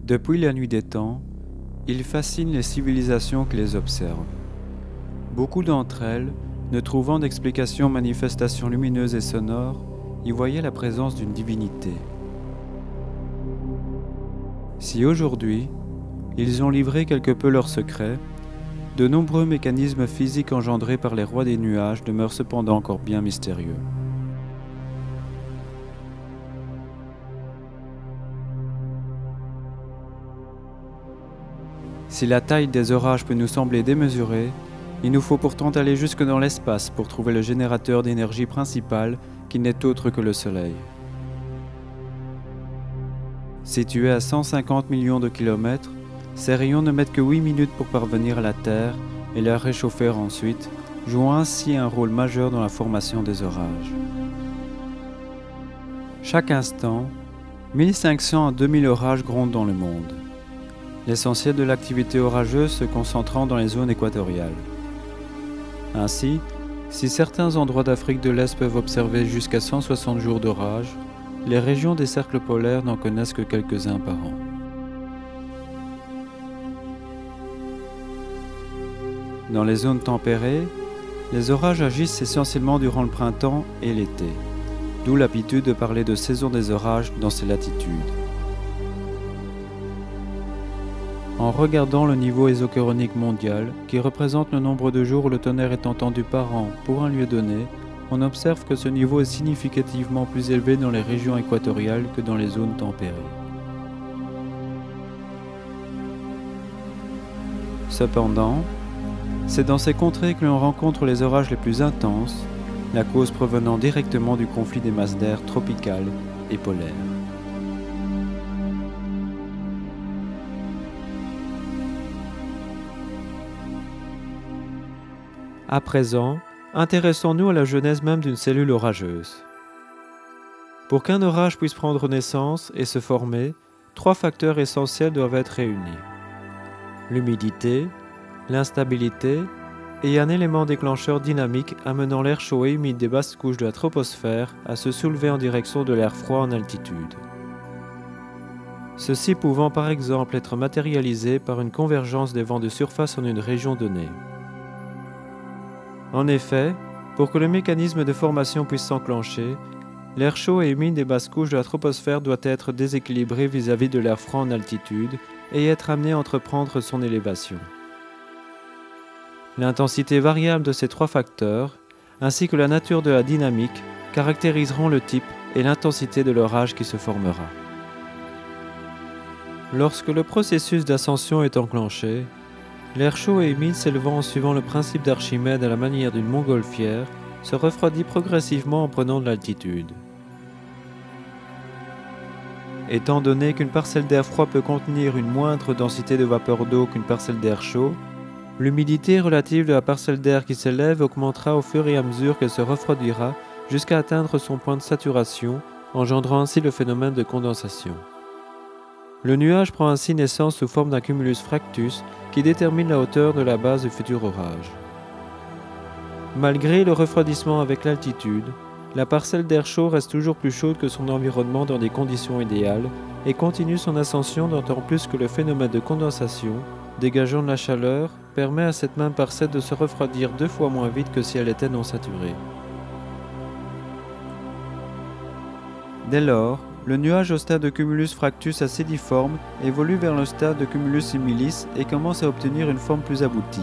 Depuis la nuit des temps, ils fascinent les civilisations qui les observent. Beaucoup d'entre elles, ne trouvant d'explication aux manifestations lumineuses et sonores, y voyaient la présence d'une divinité. Si aujourd'hui, ils ont livré quelque peu leurs secrets, de nombreux mécanismes physiques engendrés par les rois des nuages demeurent cependant encore bien mystérieux. Si la taille des orages peut nous sembler démesurée, il nous faut pourtant aller jusque dans l'espace pour trouver le générateur d'énergie principal qui n'est autre que le Soleil. Situé à 150 millions de kilomètres, ces rayons ne mettent que 8 minutes pour parvenir à la Terre et la réchauffer ensuite, jouant ainsi un rôle majeur dans la formation des orages. Chaque instant, 1500 à 2000 orages grondent dans le monde, l'essentiel de l'activité orageuse se concentrant dans les zones équatoriales. Ainsi, si certains endroits d'Afrique de l'Est peuvent observer jusqu'à 160 jours d'orage, les régions des cercles polaires n'en connaissent que quelques-uns par an. Dans les zones tempérées, les orages agissent essentiellement durant le printemps et l'été, d'où l'habitude de parler de saison des orages dans ces latitudes. En regardant le niveau ésochronique mondial, qui représente le nombre de jours où le tonnerre est entendu par an pour un lieu donné, on observe que ce niveau est significativement plus élevé dans les régions équatoriales que dans les zones tempérées. Cependant, c'est dans ces contrées que l'on rencontre les orages les plus intenses, la cause provenant directement du conflit des masses d'air tropicales et polaires. À présent, intéressons-nous à la genèse même d'une cellule orageuse. Pour qu'un orage puisse prendre naissance et se former, 3 facteurs essentiels doivent être réunis. L'humidité, l'instabilité et un élément déclencheur dynamique amenant l'air chaud et humide des basses couches de la troposphère à se soulever en direction de l'air froid en altitude. Ceci pouvant par exemple être matérialisé par une convergence des vents de surface en une région donnée. En effet, pour que le mécanisme de formation puisse s'enclencher, l'air chaud et humide des basses couches de la troposphère doit être déséquilibré vis-à-vis de l'air froid en altitude et être amené à entreprendre son élévation. L'intensité variable de ces 3 facteurs, ainsi que la nature de la dynamique, caractériseront le type et l'intensité de l'orage qui se formera. Lorsque le processus d'ascension est enclenché, l'air chaud et humide s'élevant en suivant le principe d'Archimède à la manière d'une montgolfière se refroidit progressivement en prenant de l'altitude. Étant donné qu'une parcelle d'air froid peut contenir une moindre densité de vapeur d'eau qu'une parcelle d'air chaud, l'humidité relative de la parcelle d'air qui s'élève augmentera au fur et à mesure qu'elle se refroidira jusqu'à atteindre son point de saturation, engendrant ainsi le phénomène de condensation. Le nuage prend ainsi naissance sous forme d'un cumulus fractus qui détermine la hauteur de la base du futur orage. Malgré le refroidissement avec l'altitude, la parcelle d'air chaud reste toujours plus chaude que son environnement dans des conditions idéales et continue son ascension d'autant plus que le phénomène de condensation, dégageant de la chaleur, permet à cette même parcelle de se refroidir 2 fois moins vite que si elle était non saturée. Dès lors, le nuage au stade de cumulus fractus acédiforme évolue vers le stade de cumulus humilis et commence à obtenir une forme plus aboutie.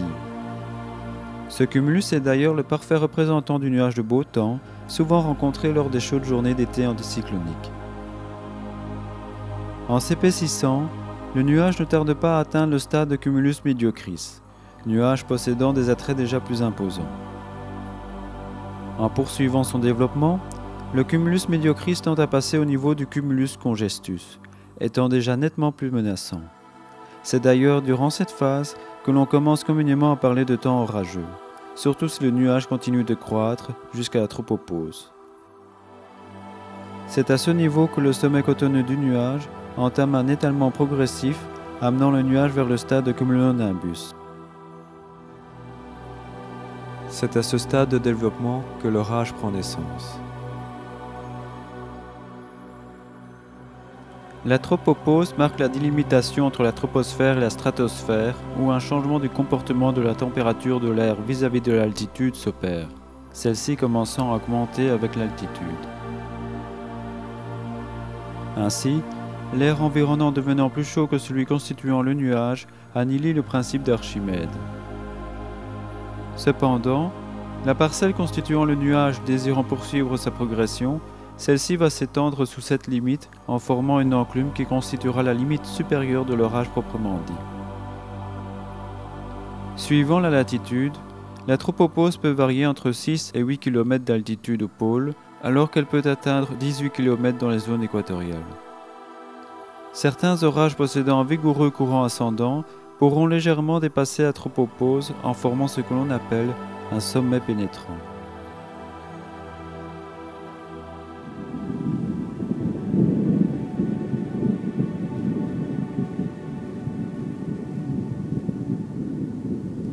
Ce cumulus est d'ailleurs le parfait représentant du nuage de beau temps, souvent rencontré lors des chaudes journées d'été anticycloniques. En s'épaississant, le nuage ne tarde pas à atteindre le stade de cumulus mediocris, nuage possédant des attraits déjà plus imposants. En poursuivant son développement, le cumulus mediocris tend à passer au niveau du cumulus congestus, étant déjà nettement plus menaçant. C'est d'ailleurs durant cette phase que l'on commence communément à parler de temps orageux, surtout si le nuage continue de croître jusqu'à la tropopause. C'est à ce niveau que le sommet cotonneux du nuage entame un étalement progressif, amenant le nuage vers le stade de cumulonimbus. C'est à ce stade de développement que l'orage prend naissance. La tropopause marque la délimitation entre la troposphère et la stratosphère, où un changement du comportement de la température de l'air vis-à-vis de l'altitude s'opère, celle-ci commençant à augmenter avec l'altitude. Ainsi, l'air environnant devenant plus chaud que celui constituant le nuage annihile le principe d'Archimède. Cependant, la parcelle constituant le nuage désirant poursuivre sa progression, celle-ci va s'étendre sous cette limite en formant une enclume qui constituera la limite supérieure de l'orage proprement dit. Suivant la latitude, la tropopause peut varier entre 6 et 8 km d'altitude au pôle, alors qu'elle peut atteindre 18 km dans les zones équatoriales. Certains orages possédant un vigoureux courant ascendant pourront légèrement dépasser la tropopause en formant ce que l'on appelle un sommet pénétrant.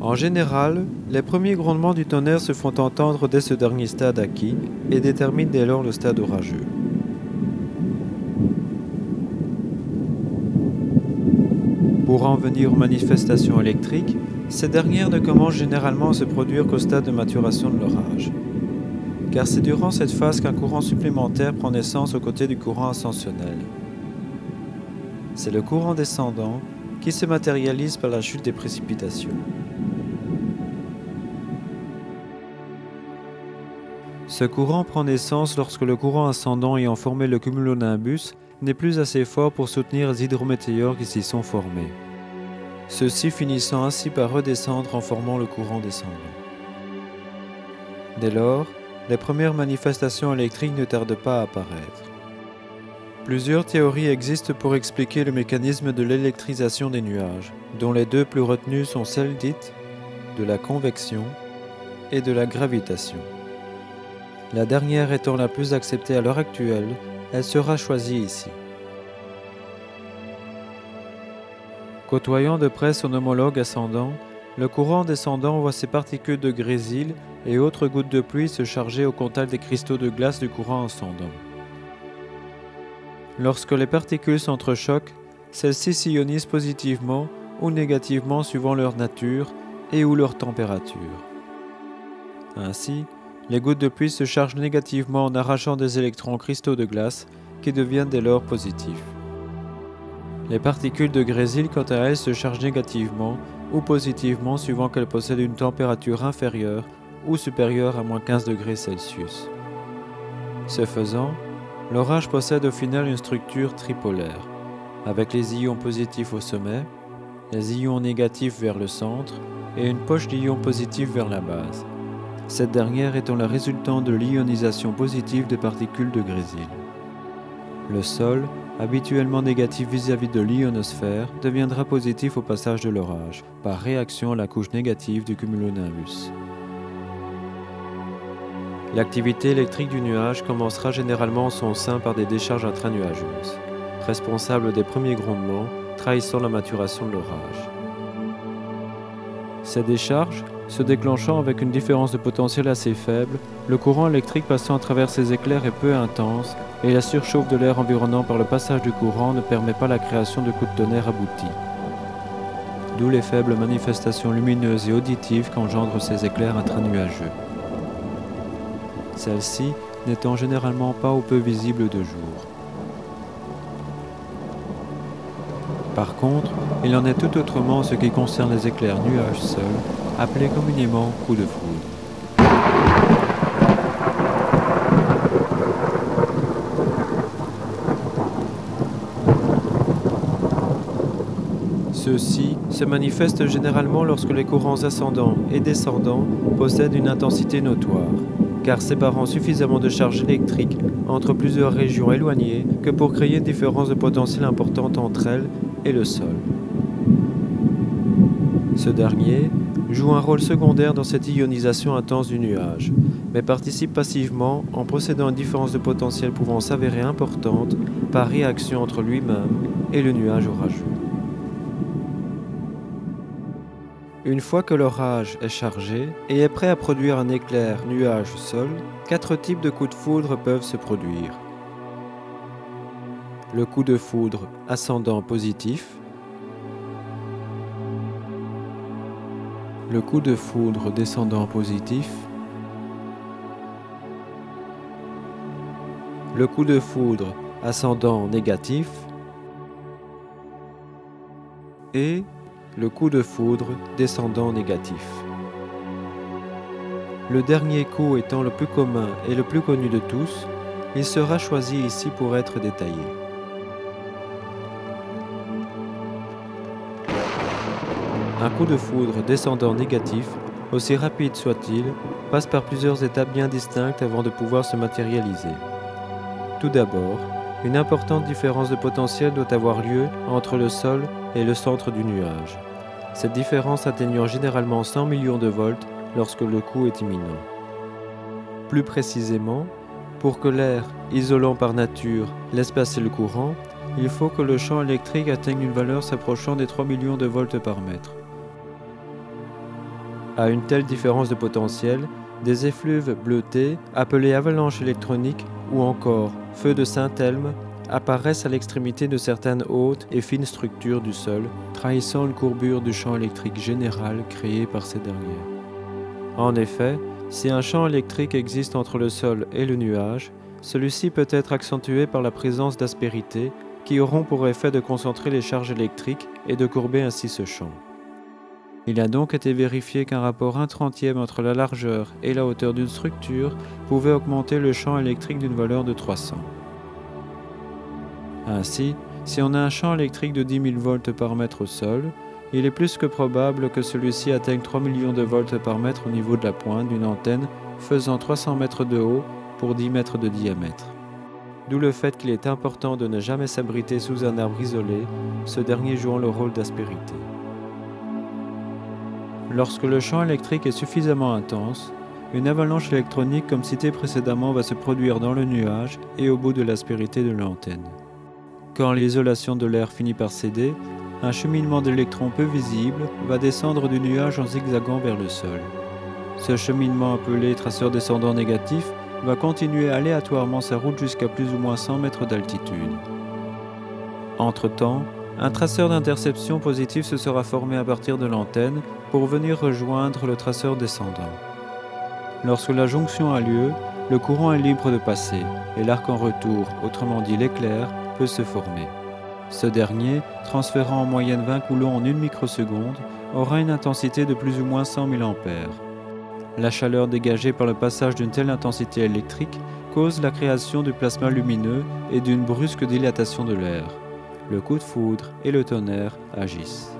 En général, les premiers grondements du tonnerre se font entendre dès ce dernier stade acquis et déterminent dès lors le stade orageux. Pour en venir aux manifestations électriques, ces dernières ne commencent généralement à se produire qu'au stade de maturation de l'orage. Car c'est durant cette phase qu'un courant supplémentaire prend naissance aux côtés du courant ascensionnel. C'est le courant descendant qui se matérialise par la chute des précipitations. Ce courant prend naissance lorsque le courant ascendant ayant formé le cumulonimbus n'est plus assez fort pour soutenir les hydrométéores qui s'y sont formés. Ceux-ci finissant ainsi par redescendre en formant le courant descendant. Dès lors, les premières manifestations électriques ne tardent pas à apparaître. Plusieurs théories existent pour expliquer le mécanisme de l'électrisation des nuages, dont les deux plus retenues sont celles dites de la convection et de la gravitation. La dernière étant la plus acceptée à l'heure actuelle, elle sera choisie ici. Côtoyant de près son homologue ascendant, le courant descendant voit ses particules de grésil et autres gouttes de pluie se charger au contact des cristaux de glace du courant ascendant. Lorsque les particules s'entrechoquent, celles-ci s'ionisent positivement ou négativement suivant leur nature et ou leur température. Ainsi, les gouttes de pluie se chargent négativement en arrachant des électrons cristaux de glace qui deviennent dès lors positifs. Les particules de grésil, quant à elles, se chargent négativement ou positivement suivant qu'elles possèdent une température inférieure ou supérieure à moins 15 degrés Celsius. Ce faisant, l'orage possède au final une structure tripolaire, avec les ions positifs au sommet, les ions négatifs vers le centre et une poche d'ions positifs vers la base. Cette dernière étant la résultante de l'ionisation positive des particules de grésil. Le sol, habituellement négatif vis-à-vis de l'ionosphère, deviendra positif au passage de l'orage, par réaction à la couche négative du cumulonimbus. L'activité électrique du nuage commencera généralement en son sein par des décharges intranuageuses, responsables des premiers grondements, trahissant la maturation de l'orage. Ces décharges, se déclenchant avec une différence de potentiel assez faible, le courant électrique passant à travers ces éclairs est peu intense et la surchauffe de l'air environnant par le passage du courant ne permet pas la création de coups de tonnerre aboutis. D'où les faibles manifestations lumineuses et auditives qu'engendrent ces éclairs intranuageux. Celles-ci n'étant généralement pas ou peu visibles de jour. Par contre, il en est tout autrement en ce qui concerne les éclairs nuages seuls, appelés communément coups de foudre. Ceux-ci se manifestent généralement lorsque les courants ascendants et descendants possèdent une intensité notoire, car séparant suffisamment de charges électriques entre plusieurs régions éloignées que pour créer une différence de potentiel importante entre elles et le sol. Ce dernier joue un rôle secondaire dans cette ionisation intense du nuage, mais participe passivement en possédant une différence de potentiel pouvant s'avérer importante par réaction entre lui-même et le nuage orageux. Une fois que l'orage est chargé et est prêt à produire un éclair nuage-sol, 4 types de coups de foudre peuvent se produire. le coup de foudre ascendant positif, le coup de foudre descendant positif, le coup de foudre ascendant négatif et le coup de foudre descendant négatif. Le dernier coup étant le plus commun et le plus connu de tous, il sera choisi ici pour être détaillé. Un coup de foudre descendant négatif, aussi rapide soit-il, passe par plusieurs étapes bien distinctes avant de pouvoir se matérialiser. Tout d'abord, une importante différence de potentiel doit avoir lieu entre le sol et le centre du nuage. Cette différence atteignant généralement 100 millions de volts lorsque le coup est imminent. Plus précisément, pour que l'air, isolant par nature, laisse passer le courant, il faut que le champ électrique atteigne une valeur s'approchant des 3 millions de volts par mètre. À une telle différence de potentiel, des effluves bleutés, appelés avalanches électroniques ou encore feux de Saint-Elme, apparaissent à l'extrémité de certaines hautes et fines structures du sol, trahissant une courbure du champ électrique général créé par ces dernières. En effet, si un champ électrique existe entre le sol et le nuage, celui-ci peut être accentué par la présence d'aspérités qui auront pour effet de concentrer les charges électriques et de courber ainsi ce champ. Il a donc été vérifié qu'un rapport 1/30 entre la largeur et la hauteur d'une structure pouvait augmenter le champ électrique d'une valeur de 300. Ainsi, si on a un champ électrique de 10 000 volts par mètre au sol, il est plus que probable que celui-ci atteigne 3 millions de volts par mètre au niveau de la pointe d'une antenne faisant 300 mètres de haut pour 10 mètres de diamètre. D'où le fait qu'il est important de ne jamais s'abriter sous un arbre isolé, ce dernier jouant le rôle d'aspérité. Lorsque le champ électrique est suffisamment intense, une avalanche électronique comme cité précédemment va se produire dans le nuage et au bout de l'aspérité de l'antenne. Quand l'isolation de l'air finit par céder, un cheminement d'électrons peu visible va descendre du nuage en zigzagant vers le sol. Ce cheminement appelé traceur descendant négatif va continuer aléatoirement sa route jusqu'à plus ou moins 100 mètres d'altitude. Entre-temps, un traceur d'interception positif se sera formé à partir de l'antenne pour venir rejoindre le traceur descendant. Lorsque la jonction a lieu, le courant est libre de passer et l'arc en retour, autrement dit l'éclair, peut se former. Ce dernier, transférant en moyenne 20 coulombs en 1 microseconde, aura une intensité de plus ou moins 100 000 ampères. La chaleur dégagée par le passage d'une telle intensité électrique cause la création du plasma lumineux et d'une brusque dilatation de l'air. Le coup de foudre et le tonnerre agissent.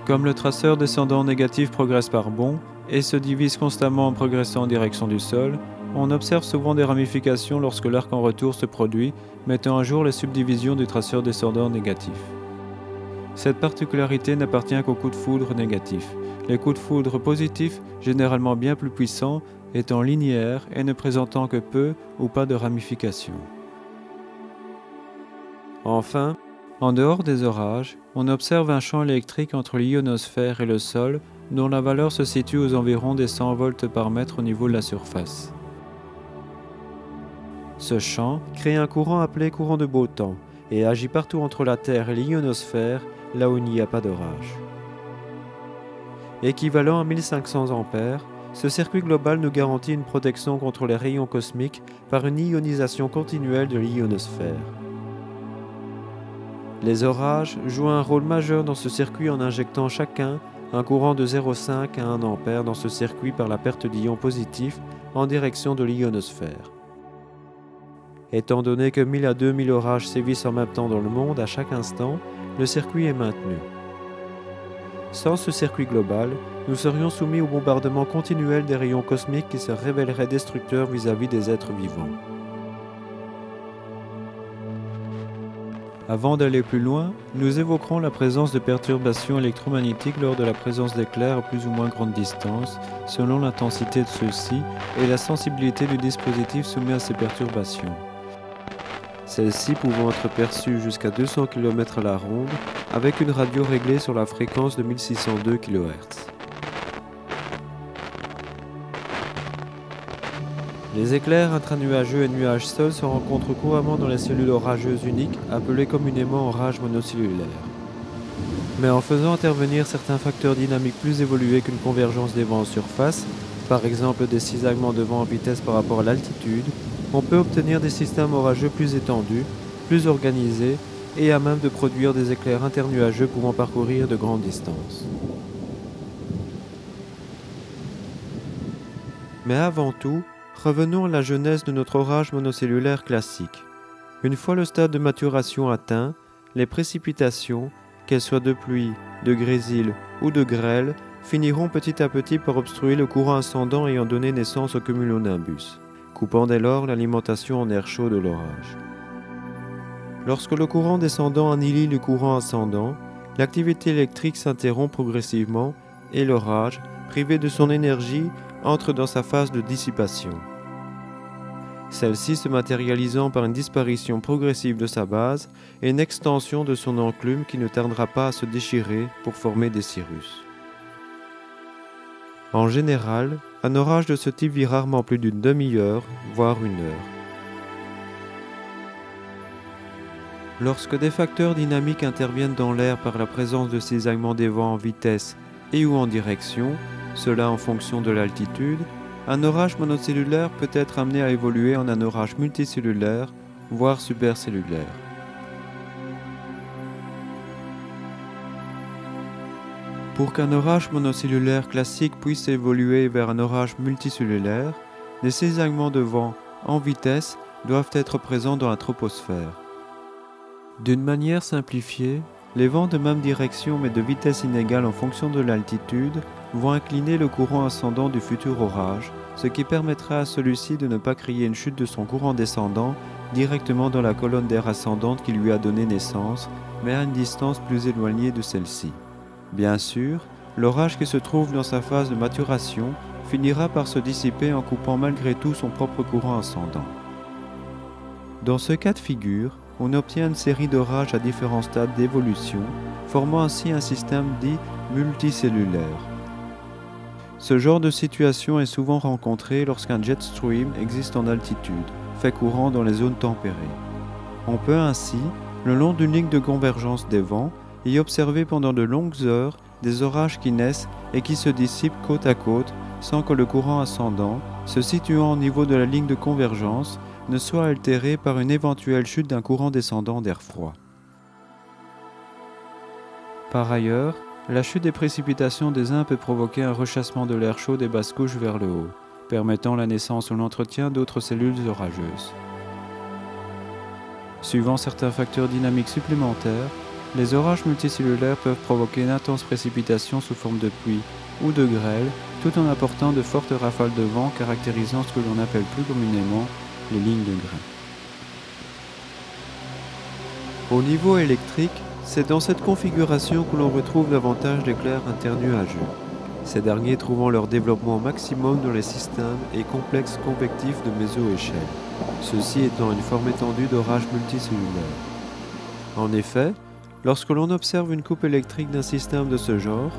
Comme le traceur descendant négatif progresse par bonds et se divise constamment en progressant en direction du sol, on observe souvent des ramifications lorsque l'arc en retour se produit, mettant à jour les subdivisions du traceur descendant négatif. Cette particularité n'appartient qu'aux coups de foudre négatifs. Les coups de foudre positifs, généralement bien plus puissants, étant linéaires et ne présentant que peu ou pas de ramifications. Enfin, en dehors des orages, on observe un champ électrique entre l'ionosphère et le sol dont la valeur se situe aux environs des 100 volts par mètre au niveau de la surface. Ce champ crée un courant appelé courant de beau temps et agit partout entre la Terre et l'ionosphère, là où il n'y a pas d'orage. Équivalent à 1500 ampères, ce circuit global nous garantit une protection contre les rayons cosmiques par une ionisation continuelle de l'ionosphère. Les orages jouent un rôle majeur dans ce circuit en injectant chacun un courant de 0,5 à 1 ampère dans ce circuit par la perte d'ions positifs en direction de l'ionosphère. Étant donné que 1000 à 2000 orages sévissent en même temps dans le monde à chaque instant, le circuit est maintenu. Sans ce circuit global, nous serions soumis au bombardement continuel des rayons cosmiques qui se révéleraient destructeurs vis-à-vis des êtres vivants. Avant d'aller plus loin, nous évoquerons la présence de perturbations électromagnétiques lors de la présence d'éclairs à plus ou moins grande distance, selon l'intensité de ceux-ci et la sensibilité du dispositif soumis à ces perturbations. Celles-ci pouvant être perçues jusqu'à 200 km à la ronde, avec une radio réglée sur la fréquence de 1602 kHz. Les éclairs intranuageux et nuages seuls se rencontrent couramment dans les cellules orageuses uniques, appelées communément orages monocellulaires. Mais en faisant intervenir certains facteurs dynamiques plus évolués qu'une convergence des vents en surface, par exemple des cisaillements de vent en vitesse par rapport à l'altitude, on peut obtenir des systèmes orageux plus étendus, plus organisés et à même de produire des éclairs internuageux pouvant parcourir de grandes distances. Mais avant tout, revenons à la genèse de notre orage monocellulaire classique. Une fois le stade de maturation atteint, les précipitations, qu'elles soient de pluie, de grésil ou de grêle, finiront petit à petit par obstruer le courant ascendant ayant donné naissance au cumulonimbus, coupant dès lors l'alimentation en air chaud de l'orage. Lorsque le courant descendant annihilie le courant ascendant, l'activité électrique s'interrompt progressivement et l'orage, privé de son énergie, entre dans sa phase de dissipation. Celle-ci se matérialisant par une disparition progressive de sa base et une extension de son enclume qui ne tardera pas à se déchirer pour former des cirrus. En général, un orage de ce type vit rarement plus d'une demi-heure, voire une heure. Lorsque des facteurs dynamiques interviennent dans l'air par la présence de cisaillements des vents en vitesse et ou en direction, cela en fonction de l'altitude, un orage monocellulaire peut être amené à évoluer en un orage multicellulaire, voire supercellulaire. Pour qu'un orage monocellulaire classique puisse évoluer vers un orage multicellulaire, des cisaillements de vent en vitesse doivent être présents dans la troposphère. D'une manière simplifiée, les vents de même direction mais de vitesse inégale en fonction de l'altitude vont incliner le courant ascendant du futur orage, ce qui permettra à celui-ci de ne pas créer une chute de son courant descendant directement dans la colonne d'air ascendante qui lui a donné naissance, mais à une distance plus éloignée de celle-ci. Bien sûr, l'orage qui se trouve dans sa phase de maturation finira par se dissiper en coupant malgré tout son propre courant ascendant. Dans ce cas de figure, on obtient une série d'orages à différents stades d'évolution, formant ainsi un système dit multicellulaire. Ce genre de situation est souvent rencontré lorsqu'un jet stream existe en altitude, fait courant dans les zones tempérées. On peut ainsi, le long d'une ligne de convergence des vents, y observer pendant de longues heures des orages qui naissent et qui se dissipent côte à côte sans que le courant ascendant, se situant au niveau de la ligne de convergence, ne soit altéré par une éventuelle chute d'un courant descendant d'air froid. Par ailleurs, la chute des précipitations des uns peut provoquer un rechassement de l'air chaud des basses couches vers le haut, permettant la naissance ou l'entretien d'autres cellules orageuses. Suivant certains facteurs dynamiques supplémentaires, les orages multicellulaires peuvent provoquer une intense précipitation sous forme de pluie ou de grêle, tout en apportant de fortes rafales de vent caractérisant ce que l'on appelle plus communément les lignes de grain. Au niveau électrique, c'est dans cette configuration que l'on retrouve davantage d'éclairs internuageux, ces derniers trouvant leur développement maximum dans les systèmes et complexes convectifs de méso-échelle, ceux-ci étant une forme étendue d'orage multicellulaire. En effet, lorsque l'on observe une coupe électrique d'un système de ce genre,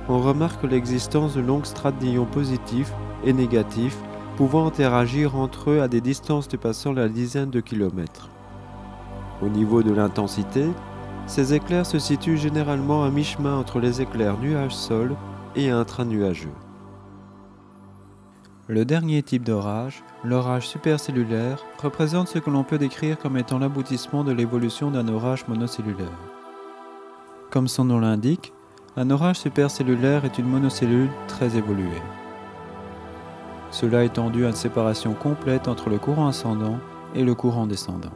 on remarque l'existence de longues strates d'ions positifs et négatifs pouvant interagir entre eux à des distances dépassant la dizaine de kilomètres. Au niveau de l'intensité, ces éclairs se situent généralement à mi-chemin entre les éclairs nuages-sol et intranuageux. Le dernier type d'orage, l'orage supercellulaire, représente ce que l'on peut décrire comme étant l'aboutissement de l'évolution d'un orage monocellulaire. Comme son nom l'indique, un orage supercellulaire est une monocellule très évoluée. Cela étant dû à une séparation complète entre le courant ascendant et le courant descendant.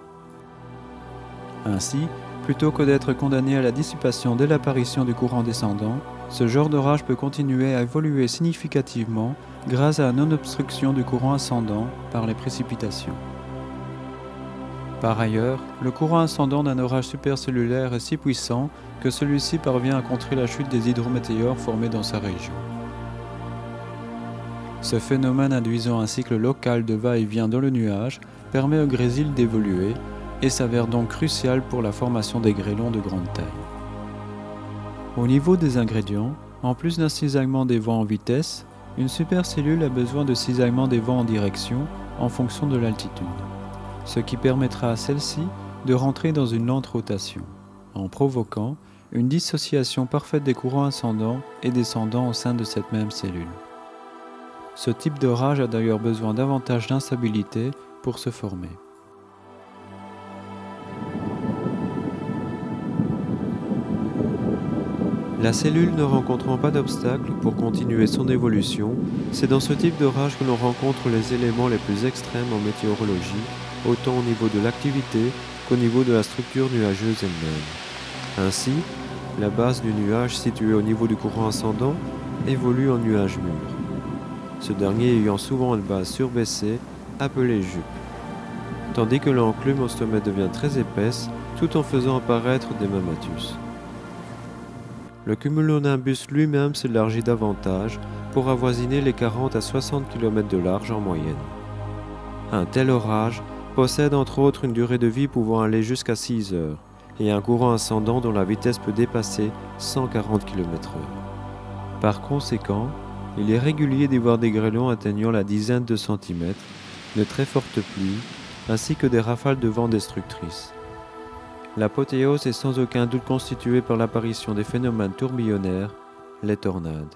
Ainsi, plutôt que d'être condamné à la dissipation dès l'apparition du courant descendant, ce genre d'orage peut continuer à évoluer significativement grâce à la non-obstruction du courant ascendant par les précipitations. Par ailleurs, le courant ascendant d'un orage supercellulaire est si puissant que celui-ci parvient à contrer la chute des hydrométéores formés dans sa région. Ce phénomène induisant un cycle local de va-et-vient dans le nuage permet au grésil d'évoluer et s'avère donc crucial pour la formation des grêlons de grande taille. Au niveau des ingrédients, en plus d'un cisaillement des vents en vitesse, une supercellule a besoin de cisaillement des vents en direction en fonction de l'altitude, ce qui permettra à celle-ci de rentrer dans une lente rotation, en provoquant une dissociation parfaite des courants ascendants et descendants au sein de cette même cellule. Ce type d'orage a d'ailleurs besoin davantage d'instabilité pour se former. La cellule ne rencontrant pas d'obstacle pour continuer son évolution, c'est dans ce type d'orage que l'on rencontre les éléments les plus extrêmes en météorologie, autant au niveau de l'activité qu'au niveau de la structure nuageuse elle-même. Ainsi, la base du nuage située au niveau du courant ascendant évolue en nuage mûr, ce dernier ayant souvent une base surbaissée appelée jupe, tandis que l'enclume au sommet devient très épaisse tout en faisant apparaître des mammatus. Le cumulonimbus lui-même s'élargit davantage pour avoisiner les 40 à 60 km de large en moyenne. Un tel orage possède entre autres une durée de vie pouvant aller jusqu'à 6 heures et un courant ascendant dont la vitesse peut dépasser 140 km/h. Par conséquent, il est régulier d'y voir des grêlons atteignant la dizaine de centimètres, de très fortes pluies, ainsi que des rafales de vent destructrices. L'apothéose est sans aucun doute constituée par l'apparition des phénomènes tourbillonnaires, les tornades.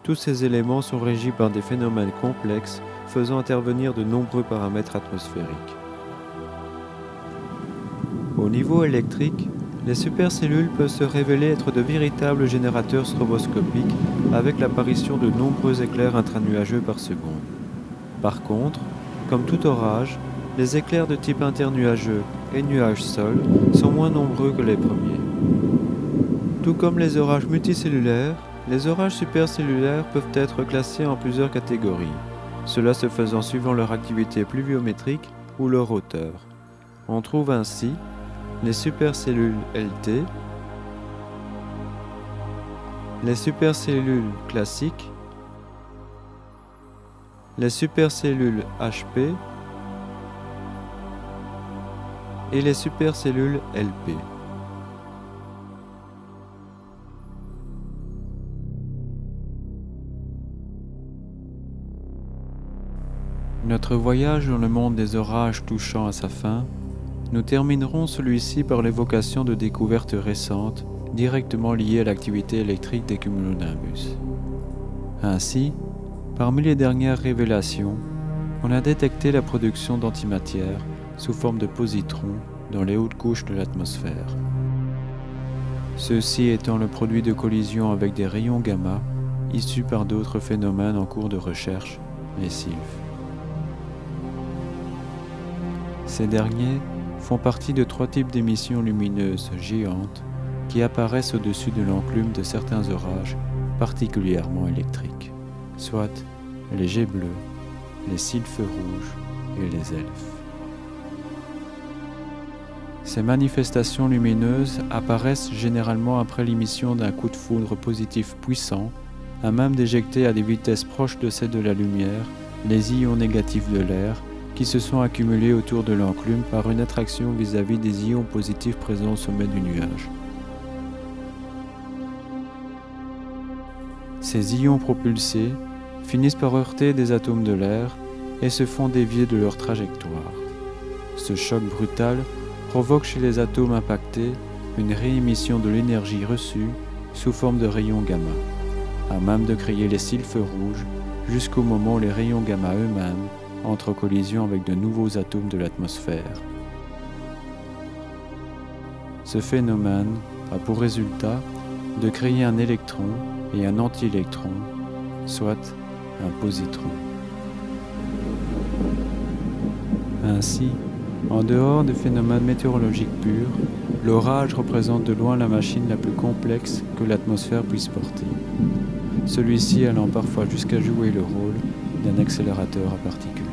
Tous ces éléments sont régis par des phénomènes complexes faisant intervenir de nombreux paramètres atmosphériques. Au niveau électrique, les supercellules peuvent se révéler être de véritables générateurs stroboscopiques avec l'apparition de nombreux éclairs intranuageux par seconde. Par contre, comme tout orage, les éclairs de type internuageux et nuage-sol sont moins nombreux que les premiers. Tout comme les orages multicellulaires, les orages supercellulaires peuvent être classés en plusieurs catégories, cela se faisant suivant leur activité pluviométrique ou leur hauteur. On trouve ainsi les supercellules LT, les supercellules classiques, les supercellules HP et les supercellules LP. Notre voyage dans le monde des orages touchant à sa fin, nous terminerons celui-ci par l'évocation de découvertes récentes directement liées à l'activité électrique des cumulonimbus. Ainsi, parmi les dernières révélations, on a détecté la production d'antimatière sous forme de positrons dans les hautes couches de l'atmosphère. Ceux-ci étant le produit de collisions avec des rayons gamma issus par d'autres phénomènes en cours de recherche, les sylphes. Ces derniers font partie de 3 types d'émissions lumineuses géantes qui apparaissent au-dessus de l'enclume de certains orages particulièrement électriques, soit les jets bleus, les sylphes rouges et les elfes. Ces manifestations lumineuses apparaissent généralement après l'émission d'un coup de foudre positif puissant, à même d'éjecter à des vitesses proches de celles de la lumière les ions négatifs de l'air qui se sont accumulés autour de l'enclume par une attraction vis-à-vis des ions positifs présents au sommet du nuage. Ces ions propulsés finissent par heurter des atomes de l'air et se font dévier de leur trajectoire. Ce choc brutal provoque chez les atomes impactés une réémission de l'énergie reçue sous forme de rayons gamma, à même de créer les sylphes rouges jusqu'au moment où les rayons gamma eux-mêmes entrent en collision avec de nouveaux atomes de l'atmosphère. Ce phénomène a pour résultat de créer un électron et un antiélectron, soit un positron. Ainsi, en dehors des phénomènes météorologiques purs, l'orage représente de loin la machine la plus complexe que l'atmosphère puisse porter, celui-ci allant parfois jusqu'à jouer le rôle d'un accélérateur à particules.